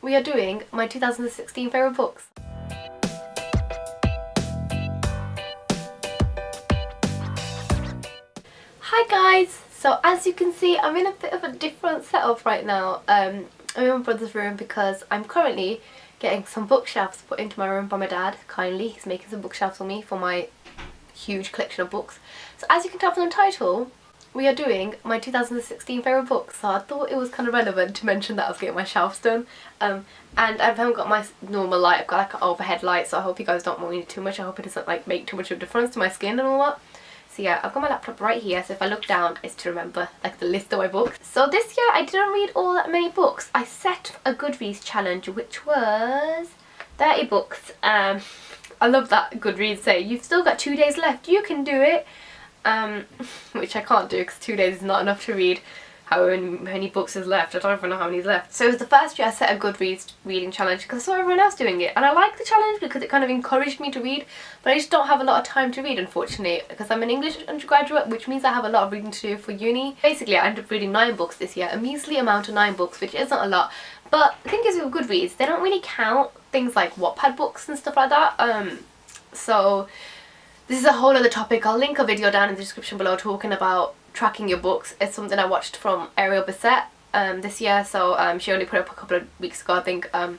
we are doing my 2016 favourite books. Hi guys! So as you can see, I'm in a bit of a different setup right now. I'm in my brother's room because I'm currently getting some bookshelves put into my room by my dad. Kindly, he's making some bookshelves for me for my huge collection of books. So as you can tell from the title, we are doing my 2016 favourite books, so I thought it was kind of relevant to mention that I was getting my shelves done. And I haven't got my normal light, I've got like an overhead light, so I hope you guys don't mind it too much. I hope it doesn't like make too much of a difference to my skin and all that. So yeah, I've got my laptop right here, so if I look down it's to remember like the list of my books. So this year I didn't read all that many books. I set a Goodreads challenge which was 30 books. I love that Goodreads say, you've still got 2 days left, you can do it. Which I can't do because 2 days is not enough to read however many books is left. I don't even know how many is left. So it was the first year I set a Goodreads reading challenge because I saw everyone else doing it, and I like the challenge because it kind of encouraged me to read, but I just don't have a lot of time to read, unfortunately, because I'm an English undergraduate, which means I have a lot of reading to do for uni. Basically I ended up reading 9 books this year, a measly amount of 9 books, which isn't a lot, but the thing is with Goodreads, they don't really count things like Wattpad books and stuff like that. So this is a whole other topic. I'll link a video down in the description below talking about tracking your books. It's something I watched from Ariel Bissett this year, so she only put it up a couple of weeks ago, I think. I'll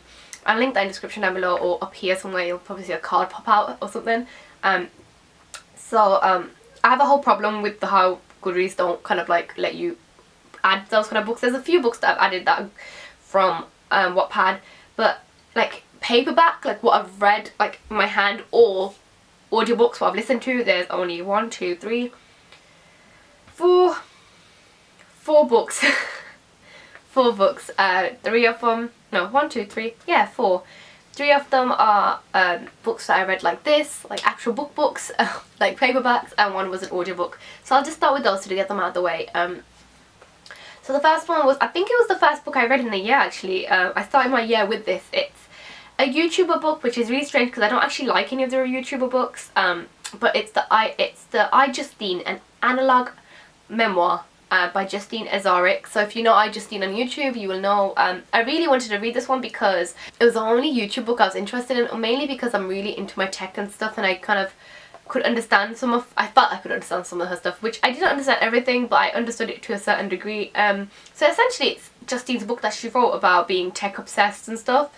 link that in the description down below, or up here somewhere. You'll probably see a card pop out or something. I have a whole problem with how Goodreads don't kind of like let you add those kind of books. There's a few books that I've added that are from Wattpad, but like paperback, like what I've read like in my hand, or audiobooks what I've listened to, there's only 4 books. 4 books. 3 of them, no, 1, 2, 3, yeah, 4. 3 of them are books that I read like this, like actual books, like paperbacks, and 1 was an audiobook. So I'll just start with those to get them out of the way. So the first one was, I think it was the first book I read in the year actually. I started my year with this. It's a YouTuber book, which is really strange because I don't actually like any of their YouTuber books, but it's the I, Justine, an analog memoir by Justine Azaric. So if you know I, Justine on YouTube, you will know. I really wanted to read this one because it was the only YouTube book I was interested in, mainly because I'm really into my tech and stuff, and I kind of could understand I felt I could understand some of her stuff, which I didn't understand everything, but I understood it to a certain degree. So essentially it's Justine's book that she wrote about being tech obsessed and stuff.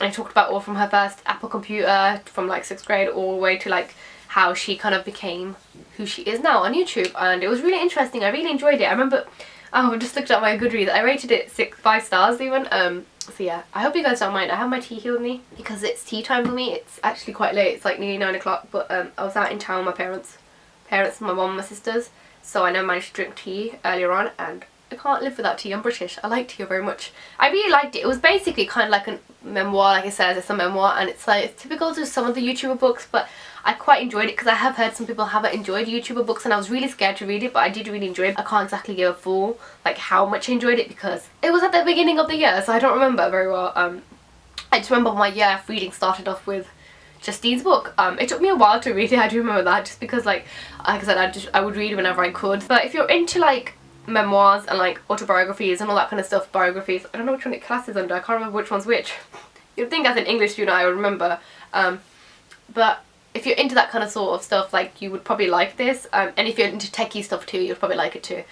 And I talked about all from her first Apple computer from like 6th grade all the way to like how she kind of became who she is now on YouTube, and it was really interesting. I really enjoyed it. I remember, I just looked at my Goodreads, I rated it 5 stars even. So yeah, I hope you guys don't mind. I have my tea here with me because it's tea time for me. It's actually quite late, it's like nearly 9 o'clock, but I was out in town with my parents, my mum and my sisters, so I never managed to drink tea earlier on, and I can't live without tea. I'm British. I like tea very much. I really liked it. It was basically kind of like a memoir, like it says, it's a memoir, and it's like it's typical to some of the YouTuber books, but I quite enjoyed it because I have heard some people haven't enjoyed YouTuber books, and I was really scared to read it, but I did really enjoy it. I can't exactly give a full like how much I enjoyed it because it was at the beginning of the year, so I don't remember very well. I just remember my year of reading started off with Justine's book. It took me a while to read it, I do remember that, just because like I said, I would read whenever I could. But if you're into like memoirs and like autobiographies and all that kind of stuff, biographies, I don't know which one it classes under, I can't remember which one's which. You'd think as an English student I would remember, but if you're into that kind of sort of stuff, like you would probably like this, and if you're into techie stuff too, you'd probably like it too.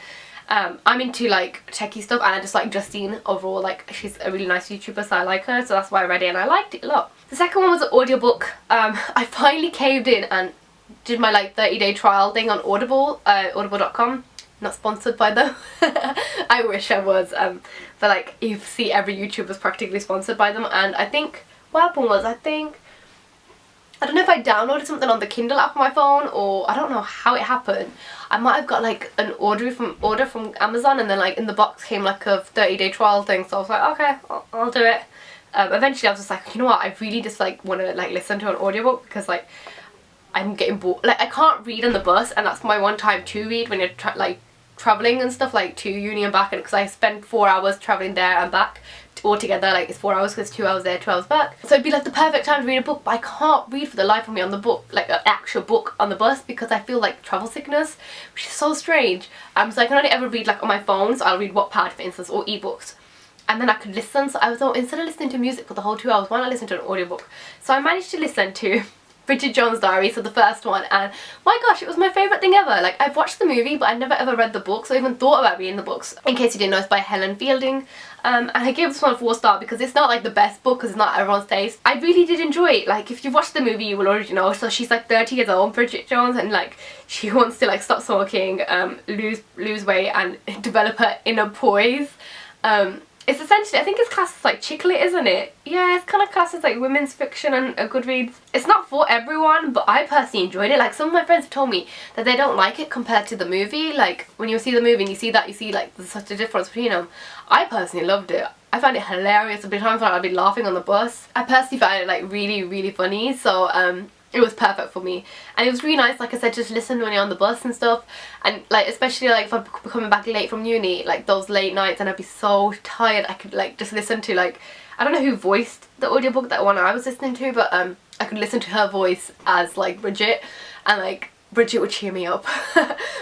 I'm into like techie stuff, and I just like Justine overall. Like she's a really nice YouTuber, so I like her, so that's why I read it and I liked it a lot. The second one was an audiobook. I finally caved in and did my like 30-day trial thing on Audible, audible.com. Not sponsored by them. I wish I was, but like you see every YouTuber's practically sponsored by them, and I think what happened was, I don't know if I downloaded something on the Kindle app on my phone, or I don't know how it happened. I might have got like an order from Amazon, and then like in the box came like a 30-day trial thing, so I was like, okay, I'll do it. Eventually I was just like, you know what, I really just like want to like listen to an audiobook because like I'm getting bored. Like I can't read on the bus, and that's my one time to read when you're traveling and stuff, like to uni and back, and because I spend 4 hours traveling there and back altogether, like it's 4 hours because 2 hours there, 2 hours back, so it'd be like the perfect time to read a book, but I can't read for the life of me on the book, like an actual book on the bus, because I feel like travel sickness, which is so strange. So I can only ever read like on my phone, so I'll read Wattpad for instance, or ebooks. and then I could listen. So I was, instead of listening to music for the whole 2 hours, why not listen to an audiobook? So I managed to listen to Bridget Jones' Diary, so the first one, and my gosh, it was my favourite thing ever. Like, I've watched the movie, but I never ever read the books, or even thought about reading the books. In case you didn't know, it's by Helen Fielding, and I gave this one a 4-star because it's not like the best book, because it's not everyone's taste. I really did enjoy it. Like, if you've watched the movie, you will already know. So she's like 30 years old, Bridget Jones, and like, she wants to like stop smoking, lose weight, and develop her inner poise. It's essentially, I think it's classed as like chick lit, isn't it? Yeah, it's kind of classed as like women's fiction and a Goodreads. It's not for everyone, but I personally enjoyed it. Like, some of my friends have told me that they don't like it compared to the movie. Like, when you see the movie and you see that, you see like there's such a difference between them. I personally loved it. I found it hilarious. There'd be times when I'd be laughing on the bus. I personally found it like really, really funny. So it was perfect for me, and it was really nice, like I said, just listen when you're on the bus and stuff, and like especially like if I'm coming back late from uni, like those late nights, and I'd be so tired, I could like just listen to, like, I don't know who voiced the audiobook, that one I was listening to, but I could listen to her voice as like Bridget, and like Bridget would cheer me up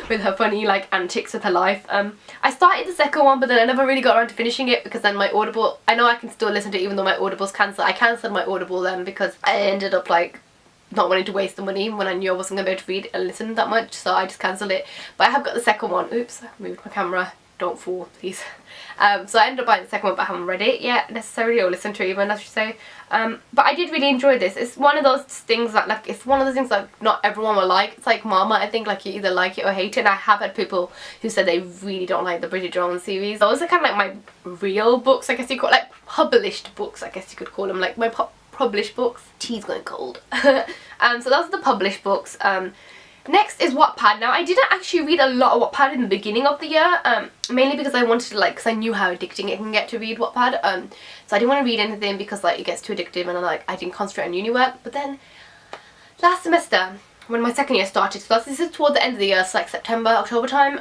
with her funny like antics with her life. I started the second one, but then I never really got around to finishing it, because then my Audible, I know I can still listen to it even though my Audible's cancelled. I cancelled my Audible then because I ended up like not wanting to waste the money when I knew I wasn't going to be able to read and listen that much, so I just cancelled it. But I have got the second one. Oops, I moved my camera. Don't fall, please. So I ended up buying the second one, but I haven't read it yet necessarily, or listened to it even, I should say. But I did really enjoy this. It's one of those things that, like, it's one of those things that not everyone will like. It's like Mama, I think, like, you either like it or hate it, and I have had people who said they really don't like the Bridget Jones series. Those are kind of like my real books, I guess you call it, like published books, I guess you could call them, like my published books. Tea's going cold. So those are the published books. Next is Wattpad. Now, I didn't actually read a lot of Wattpad in the beginning of the year, mainly because I wanted to, like, because I knew how addicting it can get to read Wattpad. So I didn't want to read anything because, like, it gets too addictive, and I didn't concentrate on uni work. But then last semester, when my second year started, so this is toward the end of the year, so like September, October time,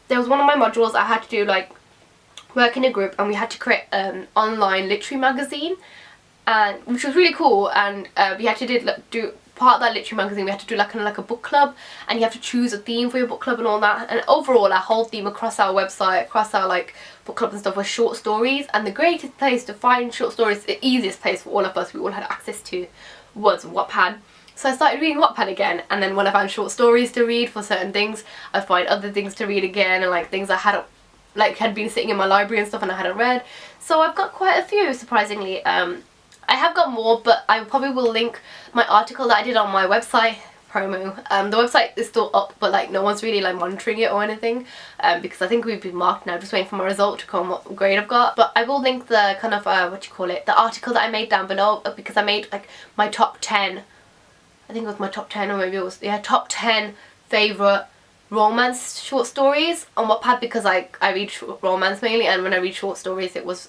there was one of my modules I had to do, like, work in a group, and we had to create an online literary magazine, and which was really cool. And we had to do part of that literary magazine. We had to do like a book club, and you have to choose a theme for your book club and all that. And overall, our whole theme across our website, across our like book club and stuff, was short stories. And the greatest place to find short stories, the easiest place for all of us, we all had access to, was Wattpad. So I started reading Wattpad again, and then when I found short stories to read for certain things, I find other things to read again, and like things I hadn't, like, had been sitting in my library and stuff and I hadn't read. So I've got quite a few, surprisingly. I have got more, but I probably will link my article that I did on my website, promo. The website is still up, but like no one's really like monitoring it or anything, because I think we've been marked now, just waiting for my result to come, what grade I've got. But I will link the kind of, the article that I made down below, because I made like my top 10, I think it was my top 10, or maybe it was, yeah, top 10 favourite romance short stories on Wattpad, because I read romance mainly, and when I read short stories it was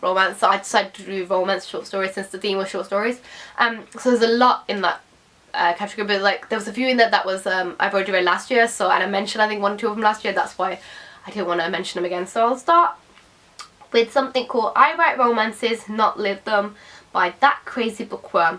romance, so I decided to do romance short stories since the theme was short stories. So there's a lot in that category, but like there was a few in there that was I've already read last year, so, and I mentioned I think 1 or 2 of them last year, that's why I didn't want to mention them again. So I'll start with something called I Write Romances, Not Live Them by That Crazy Bookworm.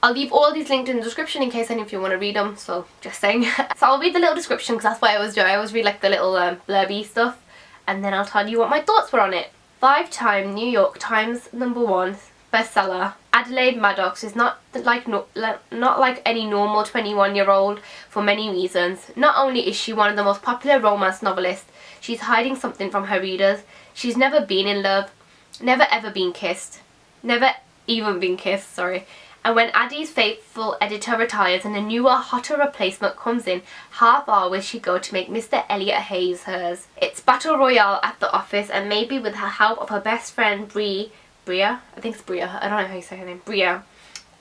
I'll leave all these linked in the description in case any of you want to read them, so just saying. So I'll read the little description, because that's what I always do. I always read like the little blurby stuff, and then I'll tell you what my thoughts were on it. 5-time New York Times #1 bestseller, Adelaide Maddox is not like any normal 21-year-old for many reasons. Not only is she one of the most popular romance novelists, she's hiding something from her readers. She's never been in love, never ever been kissed, never even been kissed, sorry. And when Addie's faithful editor retires and a newer, hotter replacement comes in, how far will she go to make Mr. Elliot Hayes hers? It's battle royale at the office, and maybe with the help of her best friend Bria, I think it's Bria, I don't know how you say her name, Bria,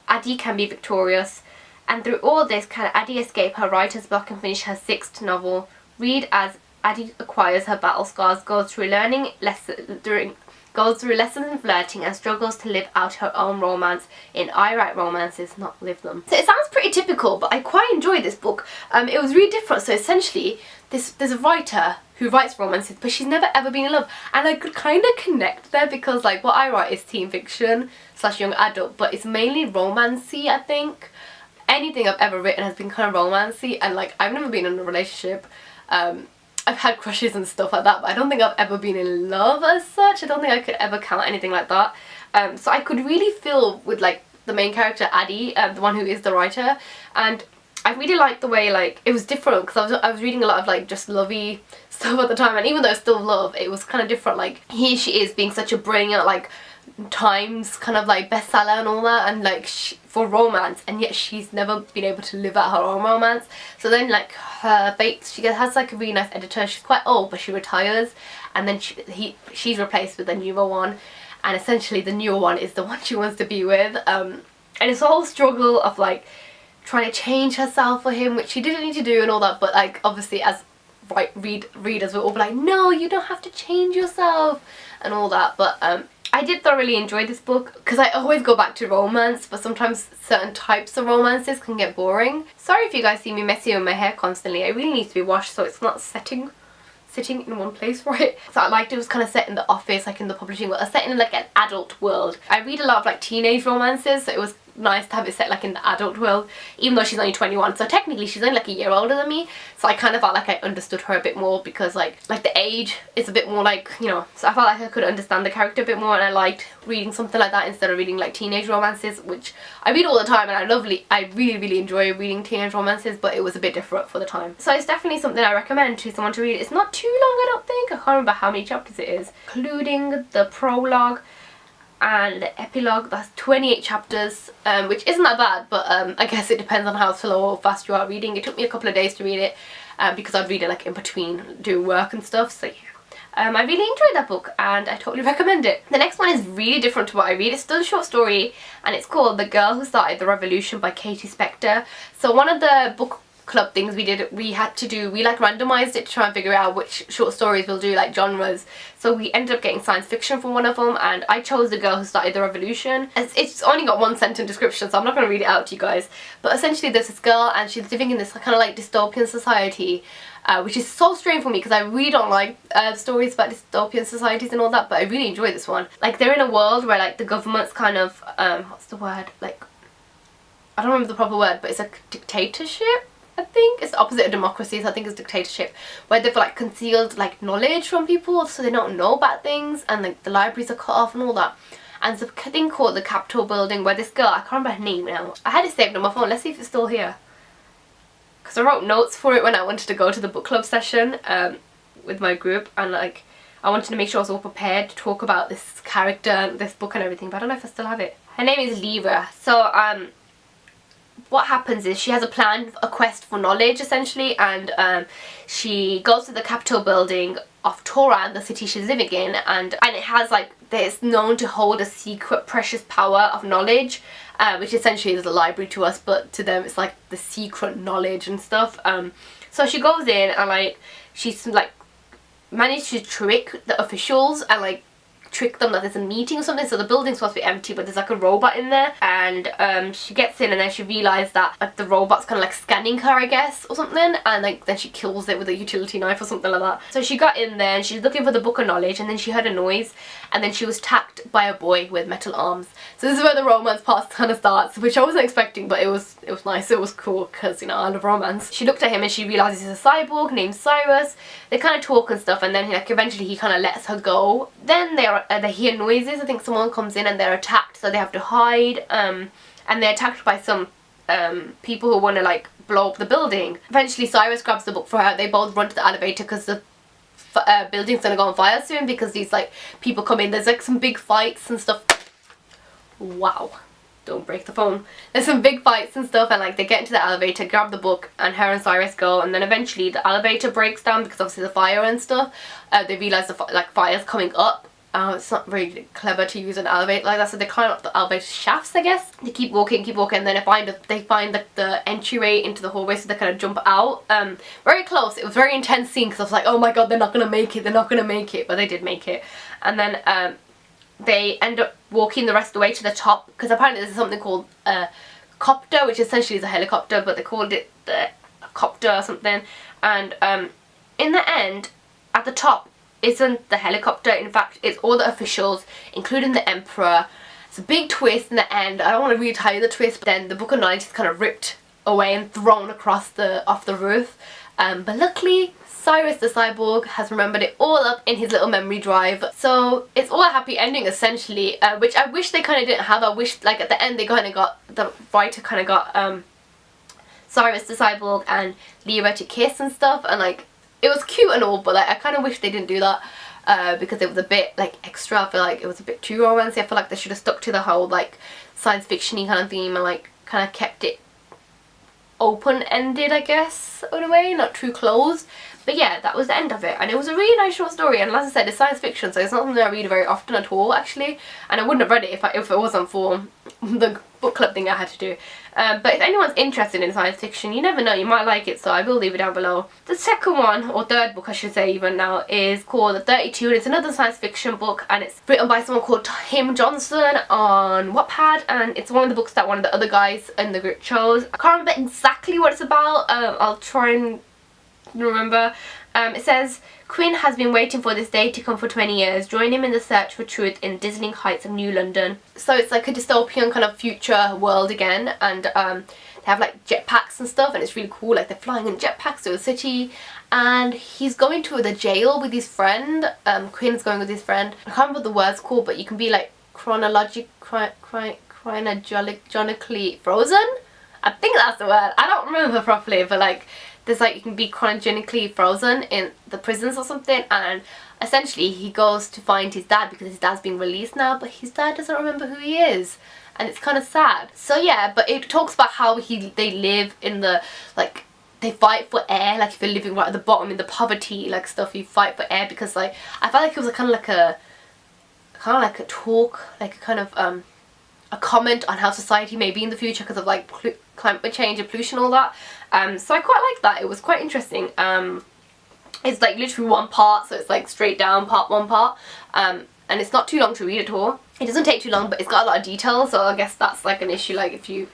Addie can be victorious. And through all this, can Addie escape her writer's block and finish her 6th novel? Read as Addie acquires her battle scars, goes through lessons in flirting, and struggles to live out her own romance in I Write Romances, Not Live Them. So it sounds pretty typical, but I quite enjoyed this book. It was really different. So essentially, there's a writer who writes romances, but she's never ever been in love, and I could kind of connect there, because like what I write is teen fiction / young adult, but it's mainly romancy. I think anything I've ever written has been kind of romancy, and like I've never been in a relationship. I've had crushes and stuff like that, but I don't think I've ever been in love as such. I don't think I could ever count anything like that. So I could really feel with like the main character Addie, the one who is the writer, and I really liked the way like it was different because I was reading a lot of like just lovey stuff at the time, and even though it's still love, it was kind of different. Like here she is being such a brilliant like Times kind of like bestseller and all that, and like for romance, and yet she's never been able to live out her own romance. So then like she has like a really nice editor. She's quite old, but she retires, and then she's replaced with a newer one, and essentially the newer one is the one she wants to be with. And it's a whole struggle of like trying to change herself for him, which she didn't need to do and all that, but like obviously as readers we're all like, no, you don't have to change yourself and all that. But I did thoroughly enjoy this book because I always go back to romance, but sometimes certain types of romances can get boring. Sorry if you guys see me messy with my hair constantly. It really needs to be washed so it's not sitting in one place, right? So I liked it was kind of set in the office, like in the publishing world, set in like an adult world. I read a lot of like teenage romances, so it was nice to have it set like in the adult world, even though she's only 21, so technically she's only like a year older than me. So I kind of felt like I understood her a bit more because like the age is a bit more like, you know, so I felt like I could understand the character a bit more, and I liked reading something like that instead of reading like teenage romances, which I read all the time, and I really enjoy reading teenage romances, but it was a bit different for the time. So it's definitely something I recommend to someone to read. It's not too long, I don't think. I can't remember how many chapters it is, including the prologue and the epilogue. That's 28 chapters, which isn't that bad, but I guess it depends on how slow or fast you are reading. It took me a couple of days to read it because I'd read it like in between doing work and stuff, so yeah. I really enjoyed that book and I totally recommend it. The next one is really different to what I read. It's still a short story and it's called The Girl Who Started the Revolution by Katie Spector. So one of the book club things we did, we like randomized it to try and figure out which short stories we'll do, like genres. So we ended up getting science fiction from one of them, and I chose The Girl Who Started the Revolution. It's only got one sentence description, so I'm not going to read it out to you guys, but essentially there's this girl and she's living in this kind of like dystopian society, which is so strange for me because I really don't like stories about dystopian societies and all that, but I really enjoy this one. Like they're in a world where like the government's kind of what's the word, like I don't remember the proper word, but it's like dictatorship. I think it's the opposite of democracy, so I think it's dictatorship, where they've like concealed like knowledge from people so they don't know about things, and like the libraries are cut off and all that. And there's a thing called the Capitol building where this girl, I can't remember her name now, I had it saved on my phone, let's see if it's still here, because I wrote notes for it when I wanted to go to the book club session with my group, and like I wanted to make sure I was all prepared to talk about this character and this book and everything, but I don't know if I still have it. Her name is Lyra. So what happens is she has a plan, a quest for knowledge essentially, and she goes to the Capitol building of Toran, the city she's living in, and it has like, it's known to hold a secret precious power of knowledge, which essentially is a library to us, but to them it's like the secret knowledge and stuff. So she goes in and like she's like managed to trick the officials and like trick them that there's a meeting or something. So the building's supposed to be empty, but there's like a robot in there, and she gets in and then she realised that like the robot's kind of like scanning her, I guess, or something, and like then she kills it with a utility knife or something like that. So she got in there and she's looking for the book of knowledge, and then she heard a noise, and then she was attacked by a boy with metal arms. So this is where the romance part kind of starts, which I wasn't expecting, but it was nice, it was cool, because you know I love romance. She looked at him and she realises he's a cyborg named Cyrus. They kind of talk and stuff, and then like eventually he kind of lets her go. Then they hear noises, I think someone comes in and they're attacked, so they have to hide, and they're attacked by some people who want to like blow up the building. Eventually Cyrus grabs the book for her. They both run to the elevator because the building's gonna go on fire soon, because these like people come in. There's like some big fights and stuff. Wow, don't break the phone. There's some big fights and stuff, and like they get into the elevator, grab the book, and her and Cyrus go, and then eventually the elevator breaks down because obviously the fire and stuff. They realise the fire's coming up. It's not very clever to use an elevator like that, so they climb up the elevator shafts, I guess. They keep walking, and then they find the entryway into the hallway, so they kind of jump out. Very close. It was a very intense scene because I was like, oh my god, they're not gonna make it, but they did make it. And then they end up walking the rest of the way to the top, because apparently there's something called a copter, which essentially is a helicopter, but they called it the copter or something. And in the end, at the top isn't the helicopter, in fact it's all the officials, including the emperor. It's a big twist in the end. I don't want to really tell you the twist, but then the book of knowledge is kind of ripped away and thrown across off the roof. But luckily Cyrus the cyborg has remembered it all up in his little memory drive. So it's all a happy ending essentially, which I wish they kind of didn't have. I wish like at the end they kind of got, the writer kind of got Cyrus the cyborg and Lyra to kiss and stuff, and like it was cute and all, but like I kind of wish they didn't do that because it was a bit like extra. I feel like it was a bit too romancy. I feel like they should have stuck to the whole like science fiction-y kind of theme and like kind of kept it open-ended, I guess, in a way, not too closed. But yeah, that was the end of it, and it was a really nice short story, and as I said, it's science fiction, so it's not something I read very often at all actually, and I wouldn't have read it if it wasn't for the book club thing I had to do. But if anyone's interested in science fiction, you never know, you might like it, so I will leave it down below. The second one, or third book I should say even now, is called The 32, and it's another science fiction book, and it's written by someone called Tim Johnson on Wattpad, and it's one of the books that one of the other guys in the group chose. I can't remember exactly what it's about. I'll try and remember. It says, Quinn has been waiting for this day to come for 20 years. Join him in the search for truth in dizzying heights of New London. So it's like a dystopian kind of future world again, and they have like jetpacks and stuff, and it's really cool. Like they're flying in jetpacks to a city, and he's going to the jail with his friend. Quinn's going with his friend. I can't remember what the word's called, but you can be like chronologically frozen. I think that's the word. I don't remember properly, but like there's like you can be chronologically frozen in the prisons or something, and essentially he goes to find his dad because his dad's being released now, but his dad doesn't remember who he is, and it's kind of sad. So yeah, but it talks about how they live in the, like, they fight for air. Like if you're living right at the bottom in the poverty like stuff, you fight for air, because like I felt like it was a kind of like a talk, like a kind of a comment on how society may be in the future because of like climate change and pollution and all that. So I quite like that. It was quite interesting. It's like literally one part, so it's like straight down part one part, and it's not too long to read at all. It doesn't take too long, but it's got a lot of detail, so I guess that's like an issue. Like if you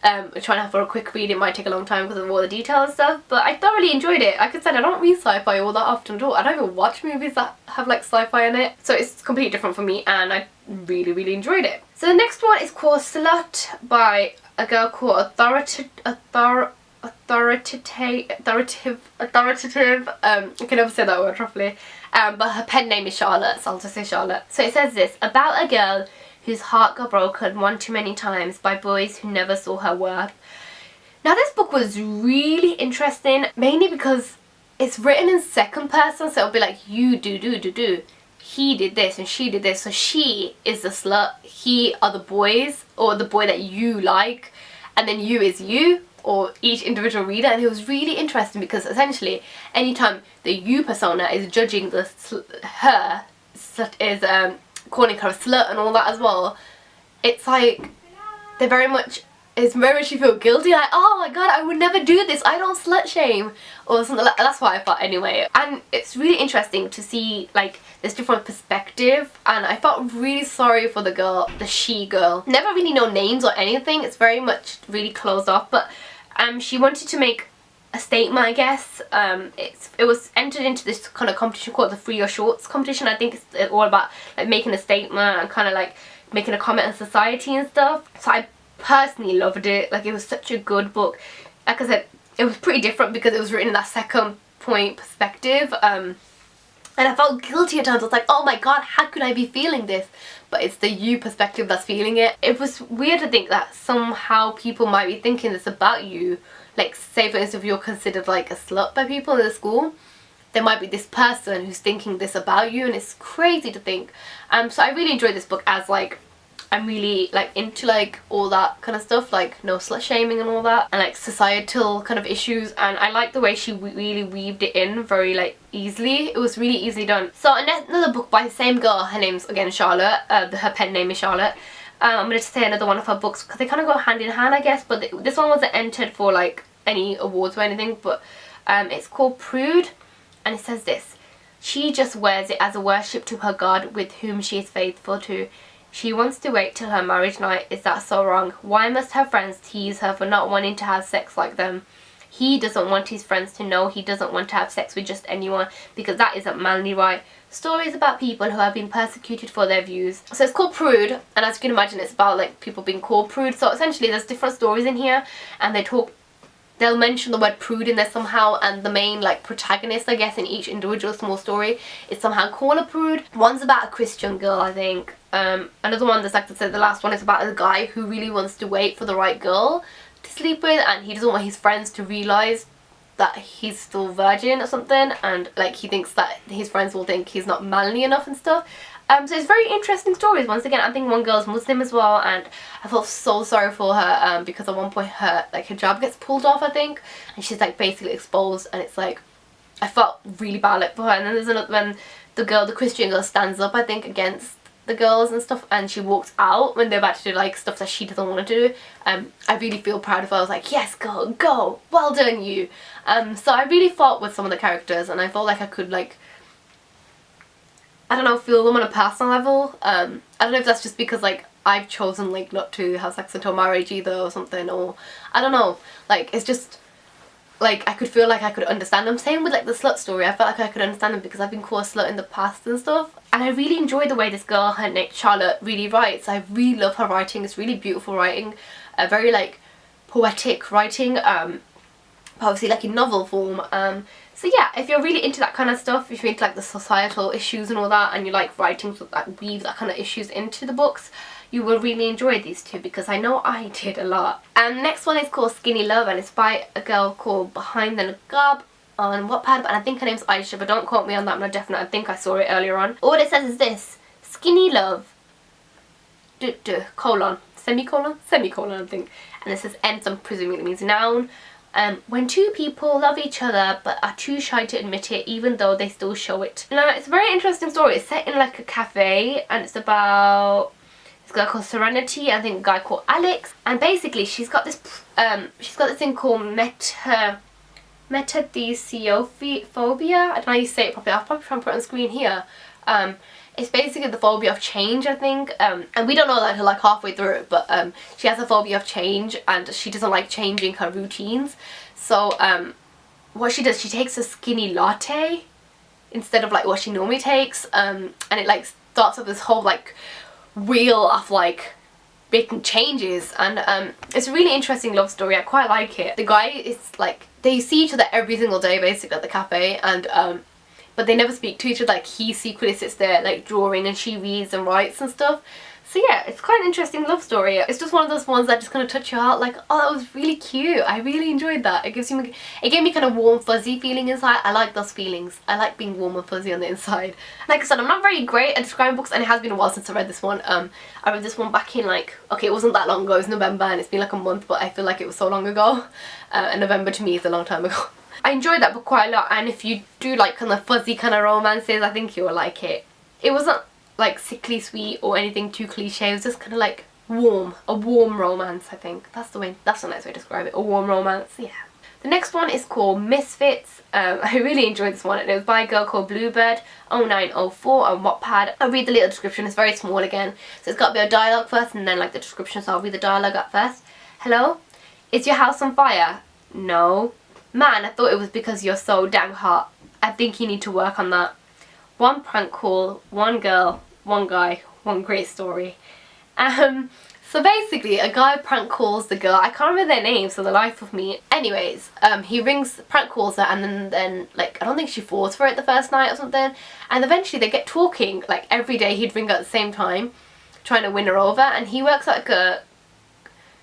are trying to have for a quick read, it might take a long time because of all the detail and stuff, but I thoroughly enjoyed it. Like I said, I don't read sci-fi all that often at all. I don't even watch movies that have like sci-fi in it, so it's completely different for me, and I really enjoyed it. So the next one is called Slut by a girl called Authoritative, I can never say that word properly, but her pen name is Charlotte, so I'll just say Charlotte. So it says this, about a girl whose heart got broken one too many times by boys who never saw her worth. Now this book was really interesting, mainly because it's written in second person, so it'll be like you do. He did this and she did this, so she is the slut, he are the boys, or the boy that you like, and then you is you, or each individual reader. And it was really interesting because essentially anytime the you persona is judging the her slut, is calling her a slut and all that as well, it's like they're very much, it's very much you feel guilty, like oh my god, I would never do this, I don't slut shame or something like that. That's what I thought anyway. And it's really interesting to see like this different perspective, and I felt really sorry for the girl, the she girl. Never really know names or anything, it's very much really closed off, but she wanted to make a statement, I guess. It was entered into this kind of competition called the Free Your Shorts competition. I think it's all about like making a statement and kind of like making a comment on society and stuff. So I personally loved it. Like it was such a good book. Like I said, it was pretty different because it was written in that second point perspective. And I felt guilty at times. I was like, oh my god, how could I be feeling this? But it's the you perspective that's feeling it. It was weird to think that somehow people might be thinking this about you. Like say for instance if you're considered like a slut by people in the school, there might be this person who's thinking this about you, and it's crazy to think. So I really enjoyed this book, as like I'm really like into like all that kind of stuff, like no slut shaming and all that, and like societal kind of issues, and I like the way she really weaved it in very like easily. It was really easily done. So another book by the same girl, her name's again Charlotte, her pen name is Charlotte. I'm going to say another one of her books because they kind of go hand in hand, I guess, but this one wasn't entered for like any awards or anything, but it's called Prude, and it says this: she just wears it as a worship to her God with whom she is faithful to. She wants to wait till her marriage night. Is that so wrong? Why must her friends tease her for not wanting to have sex like them? He doesn't want his friends to know he doesn't want to have sex with just anyone, because that isn't manly, right? Stories about people who have been persecuted for their views. So it's called Prude, and as you can imagine it's about like people being called prude. So essentially there's different stories in here, and they talk they'll mention the word prude in there somehow, and the main like protagonist, I guess, in each individual small story is somehow called a prude. One's about a Christian girl, I think. Another one that's like I said, the last one is about a guy who really wants to wait for the right girl to sleep with, and he doesn't want his friends to realise that he's still virgin or something, and like he thinks that his friends will think he's not manly enough and stuff. So it's very interesting stories. Once again, I think one girl's Muslim as well, and I felt so sorry for her because at one point her like hijab gets pulled off, I think, and she's like basically exposed, and it's like I felt really bad like for her. And then there's another when the Christian girl stands up, I think, against the girls and stuff, and she walks out when they're about to do like stuff that she doesn't want to do. I really feel proud of her. I was like, yes girl, go, well done you. So I really fought with some of the characters, and I felt like I could like, I don't know, feel them on a personal level. I don't know if that's just because like I've chosen like not to have sex until marriage either or something, or I don't know, like it's just like I could feel like I could understand them. Same with like the slut story, I felt like I could understand them because I've been called a slut in the past and stuff, and I really enjoy the way this girl, her name Charlotte, really writes. I really love her writing. It's really beautiful writing, very like poetic writing, obviously like in novel form. So yeah, if you're really into that kind of stuff, if you're into like the societal issues and all that, and you like writing that weave that kind of issues into the books, you will really enjoy these two, because I know I did a lot. And next one is called Skinny Love, and it's by a girl called Behind the Niqab on Wattpad, and I think her name's Aisha, but don't quote me on that, I'm not definite. I think I saw it earlier on. All it says is this: Skinny Love, colon, semicolon, I think, and it says N, so I'm presuming it means noun. When two people love each other but are too shy to admit it, even though they still show it. Now, it's a very interesting story. It's set in like a cafe, and it's about this girl called Serenity, I think a guy called Alex, and basically she's got this thing called metathesiophobia. I don't know how you say it properly. I'll probably try and put it on screen here. It's basically the phobia of change, I think, and we don't know that until like halfway through it, but she has a phobia of change, and she doesn't like changing her routines. So what she does, she takes a skinny latte instead of like what she normally takes, and it like starts up this whole like wheel of like making changes, and it's a really interesting love story. I quite like it. The guy is like, they see each other every single day basically at the cafe, and but they never speak to each other. Like he secretly sits there like drawing, and she reads and writes and stuff. So yeah, it's quite an interesting love story. It's just one of those ones that just kind of touch your heart, like, oh, that was really cute. I really enjoyed that. It gave me kind of warm fuzzy feeling inside. I like those feelings. I like being warm and fuzzy on the inside. Like I said, I'm not very great at describing books, and it has been a while since I read this one. I read this one back in like, okay, it wasn't that long ago, it was November, and it's been like a month, but I feel like it was so long ago. And November to me is a long time ago. I enjoyed that book quite a lot, and if you do like kind of fuzzy kind of romances, I think you will like it. It wasn't like sickly sweet or anything too cliche. It was just kind of like warm, a warm romance. I think that's the nice way to describe it, a warm romance. Yeah. The next one is called Misfits. I really enjoyed this one, and it was by a girl called Bluebird 0904 on Wattpad. I'll read the little description. It's very small again, so it's got a bit of dialogue first and then like the description, so I'll read the dialogue at first. Hello? Is your house on fire? No. Man, I thought it was because you're so dang hot. I think you need to work on that. One prank call, one girl, one guy, one great story. So basically, a guy prank calls the girl. I can't remember their names for the life of me. Anyways, he prank calls her, and then like, I don't think she falls for it the first night or something. And eventually they get talking. Like every day he'd ring her at the same time, trying to win her over. And he works at like a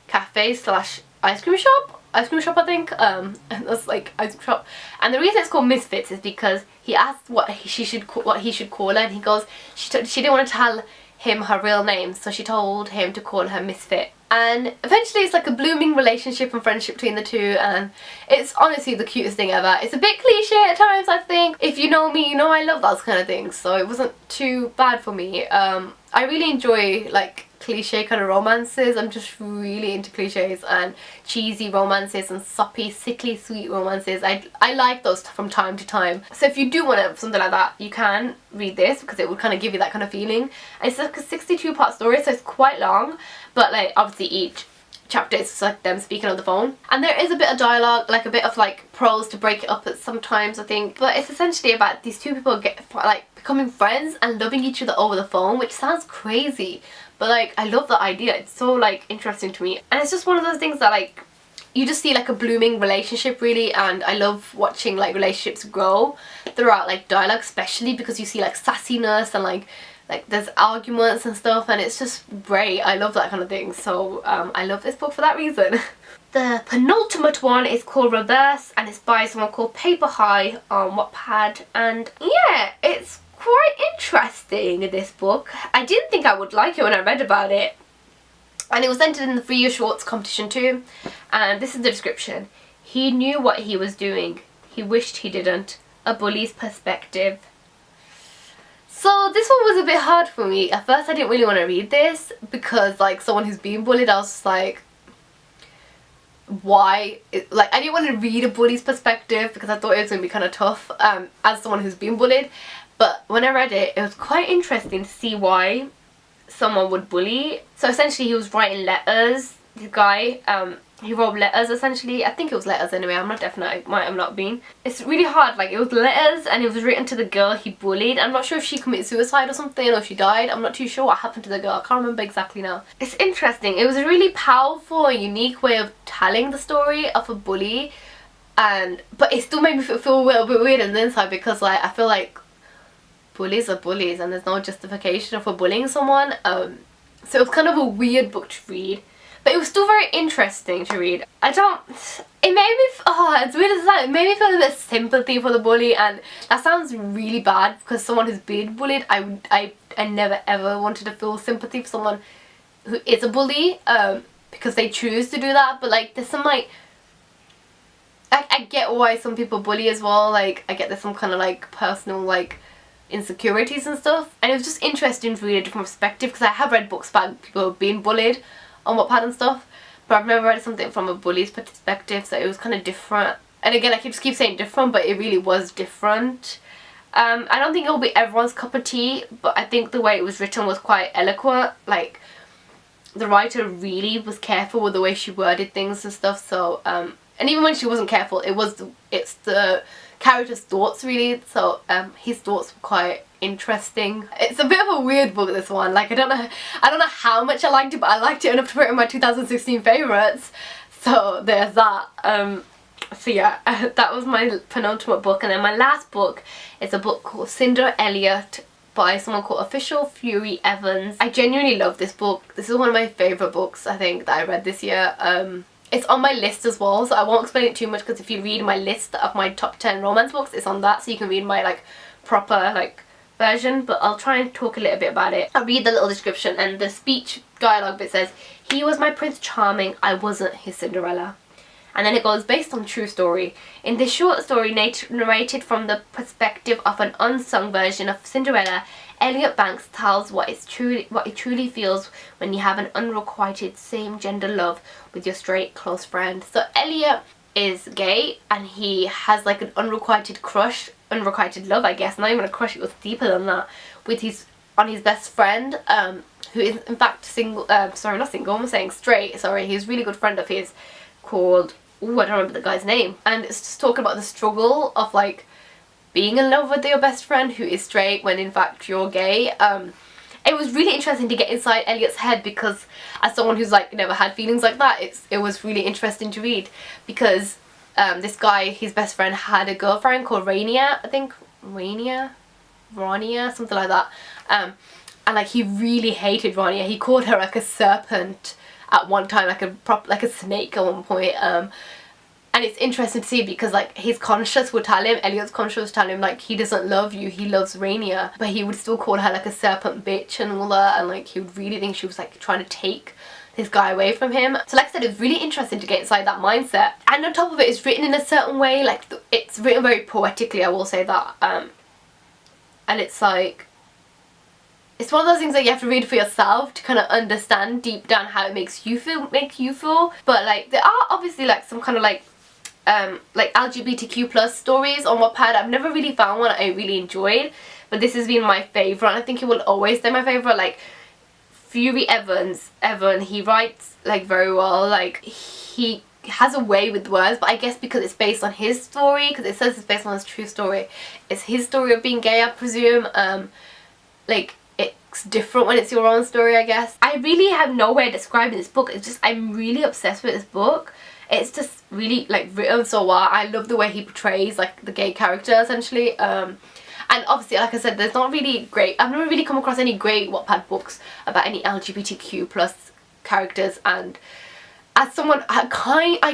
cafe slash ice cream shop, I think, and that's like ice cream shop. And the reason it's called Misfits is because he asked what he should call her, and he goes, she didn't want to tell him her real name, so she told him to call her Misfit. And eventually it's like a blooming relationship and friendship between the two, and it's honestly the cutest thing ever. It's a bit cliche at times, I think. If you know me, you know I love those kind of things, so it wasn't too bad for me. I really enjoy like cliche kind of romances. I'm just really into cliches and cheesy romances and soppy, sickly sweet romances. I like those from time to time. So if you do want something like that, you can read this, because it would kind of give you that kind of feeling. And it's like a 62-part story, so it's quite long, but like obviously each chapter is like them speaking on the phone, and there is a bit of dialogue, like a bit of like prose to break it up at sometimes, I think. But it's essentially about these two people becoming friends and loving each other over the phone, which sounds crazy, but like I love the idea. It's so like interesting to me, and it's just one of those things that like you just see like a blooming relationship really, and I love watching like relationships grow throughout like dialogue, especially because you see like sassiness and like there's arguments and stuff, and it's just great. I love that kind of thing, so I love this book for that reason. The penultimate one is called Reverse, and it's by someone called Paper High on Wattpad, and yeah, it's quite interesting, this book. I didn't think I would like it when I read about it, and it was entered in the 3 Year Shorts competition too, and this is the description. He knew what he was doing. He wished he didn't. A bully's perspective. So this one was a bit hard for me. At first I didn't really want to read this because like someone who's being bullied, I was just like, why? Like I didn't want to read a bully's perspective because I thought it was going to be kind of tough as someone who's been bullied. But when I read it, it was quite interesting to see why someone would bully. So essentially he was writing letters, the guy, he wrote letters essentially. I think it was letters anyway, I'm not definite, it might have not been. It's really hard, like it was letters and it was written to the girl he bullied. I'm not sure if she committed suicide or something, or if she died. I'm not too sure what happened to the girl, I can't remember exactly now. It's interesting, it was a really powerful and unique way of telling the story of a bully, but it still made me feel a little bit weird on the inside because like I feel like bullies are bullies and there's no justification for bullying someone. So it was kind of a weird book to read, but it was still very interesting to read. It made me, it's weird as that, it made me feel a bit sympathy for the bully, and that sounds really bad because someone who's been bullied, I never ever wanted to feel sympathy for someone who is a bully, because they choose to do that. But like there's some like, I get why some people bully as well, like I get there's some kind of like personal like insecurities and stuff, and it was just interesting to read a different perspective because I have read books about people being bullied on Wattpad and stuff, but I've never read something from a bully's perspective, so it was kind of different. And again, I just keep saying different, but it really was different. I don't think it will be everyone's cup of tea, but I think the way it was written was quite eloquent. Like the writer really was careful with the way she worded things and stuff, so and even when she wasn't careful, it's the character's thoughts really, so his thoughts were quite interesting. It's a bit of a weird book, this one. Like I don't know how much I liked it, but I liked it enough to put it in my 2016 favourites, so there's that. So yeah, that was my penultimate book. And then my last book is a book called Cinder Elliott by someone called Official Fury Evans. I genuinely love this book. This is one of my favourite books I think that I read this year. It's on my list as well, so I won't explain it too much because if you read my list of my top 10 romance books, it's on that, so you can read my like proper like version, but I'll try and talk a little bit about it. I'll read the little description, and the speech dialogue bit says, "He was my Prince Charming, I wasn't his Cinderella." And then it goes, based on true story. In this short story narrated from the perspective of an unsung version of Cinderella, Elliot Banks tells what it truly feels when you have an unrequited same-gender love with your straight close friend. So Elliot is gay and he has like an unrequited crush, unrequited love I guess, not even a crush, it was deeper than that, on his best friend, who is in fact single, sorry not single, I'm saying straight, sorry, he's a really good friend of his called, I don't remember the guy's name, and it's just talking about the struggle of like being in love with your best friend who is straight when in fact you're gay. It was really interesting to get inside Elliot's head because as someone who's like never had feelings like that, it was really interesting to read because this guy, his best friend, had a girlfriend called Rania, I think, Rania, something like that, and like he really hated Rania. He called her like a serpent at one time, like a snake at one point, and it's interesting to see because like his conscience would tell him, Elliot's conscience would tell him like he doesn't love you, he loves Rania, but he would still call her like a serpent bitch and all that, and like he would really think she was like trying to take this guy away from him. So like I said, it's really interesting to get inside that mindset, and on top of it, it's written in a certain way, like it's written very poetically, I will say that, and it's like, it's one of those things that you have to read for yourself to kind of understand deep down how it makes you feel, but like there are obviously like some kind of like LGBTQ plus stories on Wattpad. I've never really found one I really enjoyed, but this has been my favourite, and I think it will always stay my favourite. Like Fury Evan, he writes like very well, like he has a way with words, but I guess because it's based on his story, because it says it's based on his true story, it's his story of being gay, I presume, like it's different when it's your own story, I guess. I really have no way of describing this book. It's just, I'm really obsessed with this book. it's just really like written so well. I love the way he portrays like the gay character essentially. And obviously, like I said, there's not really great, I've never really come across any great Wattpad books about any LGBTQ plus characters, and as someone, I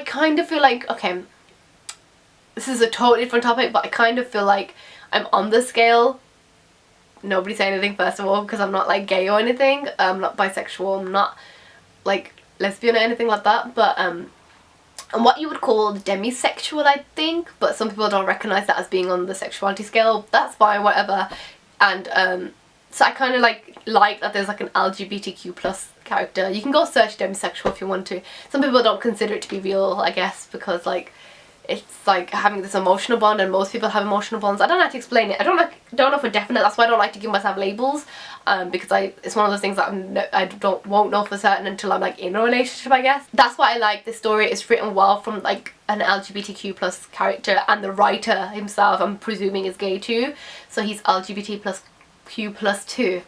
kind of feel like, okay, this is a totally different topic, but I kind of feel like I'm on the scale. Nobody say anything first of all, because I'm not like gay or anything, I'm not bisexual, I'm not like lesbian or anything like that, but and what you would call demisexual, I think, but some people don't recognise that as being on the sexuality scale. That's fine, whatever. And so I kind of like that there's like an LGBTQ plus character. You can go search demisexual if you want to. Some people don't consider it to be real, I guess, because like it's like having this emotional bond, and most people have emotional bonds. I don't know how to explain it. I don't know for definite. That's why I don't like to give myself labels, because it's one of those things that I won't know for certain until I'm like in a relationship, I guess. That's why I like this story. It's written well from like an LGBTQ plus character, and the writer himself, I'm presuming, is gay too, so he's LGBT plus Q plus 2.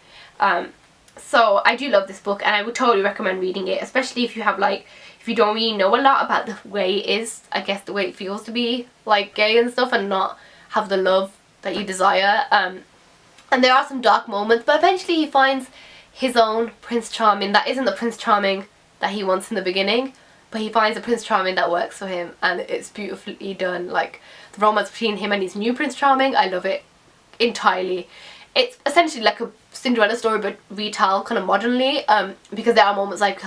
So I do love this book, and I would totally recommend reading it, especially if you have like, if you don't really know a lot about the way it is, I guess, the way it feels to be like gay and stuff, and not have the love that you desire. And there are some dark moments, but eventually he finds his own Prince Charming that isn't the Prince Charming that he wants in the beginning, but he finds a Prince Charming that works for him, and it's beautifully done. Like the romance between him and his new Prince Charming, I love it entirely. It's essentially like a Cinderella story but retold kind of modernly, because there are moments like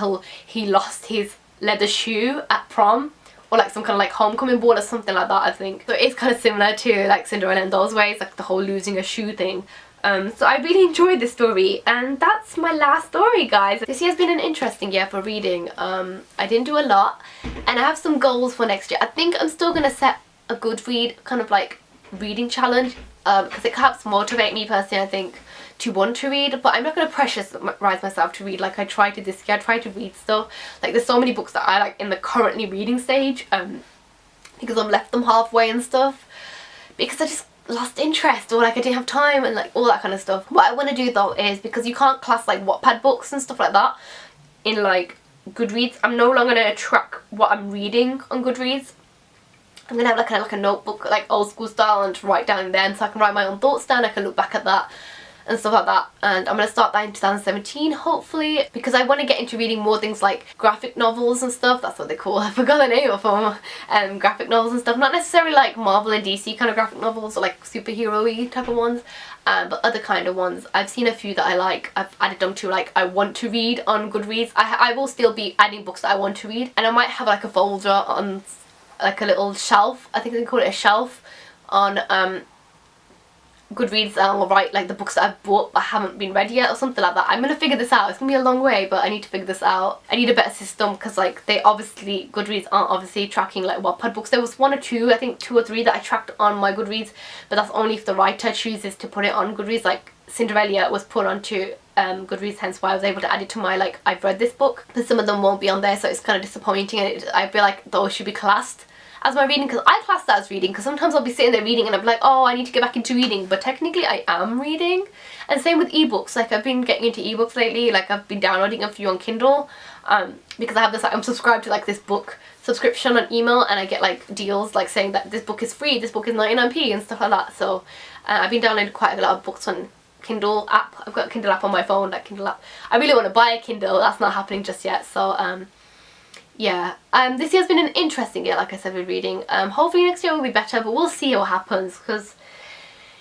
he lost his leather shoe at prom, or like some kind of like homecoming ball or something like that, I think. So it's kind of similar to like Cinderella in those ways, like the whole losing a shoe thing. So I really enjoyed this story, and that's my last story, guys. This year's been an interesting year for reading. I didn't do a lot, and I have some goals for next year. I think I'm still gonna set a Goodread kind of like reading challenge, because it helps motivate me personally, I think, to want to read. But I'm not going to pressurize myself to read like I tried to this year. I tried to read stuff, like there's so many books that I like in the currently reading stage, because I've left them halfway and stuff, because I just lost interest, or like I didn't have time, and like all that kind of stuff. What I want to do though is, because you can't class like Wattpad books and stuff like that in like Goodreads, I'm no longer going to track what I'm reading on Goodreads. I'm gonna have like a notebook, like old school style, and to write down in there, and so I can write my own thoughts down. I can look back at that and stuff like that, and I'm gonna start that in 2017 hopefully, because I want to get into reading more things like graphic novels and stuff. That's what they call, I forgot the name of them. Graphic novels and stuff, not necessarily like Marvel and DC kind of graphic novels, or like superhero-y type of ones, but other kind of ones. I've seen a few that I like. I've added them to like I want to read on Goodreads. I will still be adding books that I want to read, and I might have like a folder on like a little shelf, I think they call it a shelf, on Goodreads, and I'll write like the books that I've bought but haven't been read yet, or something like that. I'm gonna figure this out. It's gonna be a long way, but I need to figure this out. I need a better system, because like they obviously, Goodreads aren't obviously tracking like Wattpad books. There was one or two, I think 2 or 3 that I tracked on my Goodreads, but that's only if the writer chooses to put it on Goodreads. Like Cinderella was put onto Goodreads, hence why I was able to add it to my like I've read this book, but some of them won't be on there, so it's kind of disappointing, and I feel like those should be classed as my reading, because I class that as reading, because sometimes I'll be sitting there reading and I'm like, oh, I need to get back into reading, but technically I am reading. And same with ebooks. Like I've been getting into ebooks lately, like I've been downloading a few on Kindle, because I have this, like, I'm subscribed to like this book subscription on email, and I get like deals like saying that this book is free, this book is 99p and stuff like that. So I've been downloading quite a lot of books on Kindle app. I've got a Kindle app on my phone, like Kindle app. I really want to buy a Kindle, that's not happening just yet. So yeah, this year's been an interesting year, like I said, with reading. Hopefully next year will be better, but we'll see what happens, because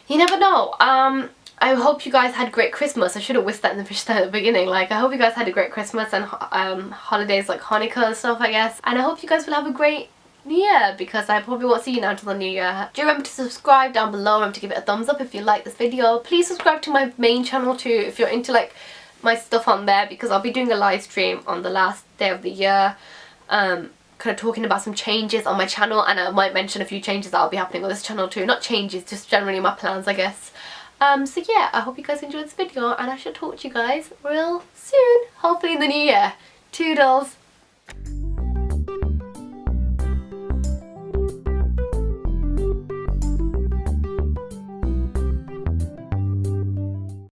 you never know. I hope you guys had a great Christmas. I should have wished that at the beginning. Like, I hope you guys had a great Christmas and holidays like Hanukkah and stuff, I guess. And I hope you guys will have a great New Year, because I probably won't see you now until the New Year. Do remember to subscribe down below. Remember to give it a thumbs up if you like this video. Please subscribe to my main channel too if you're into like my stuff on there, because I'll be doing a live stream on the last day of the year, kind of talking about some changes on my channel, and I might mention a few changes that will be happening on this channel too. Not changes, just generally my plans, I guess. So yeah, I hope you guys enjoyed this video, and I shall talk to you guys real soon, hopefully in the new year. Toodles!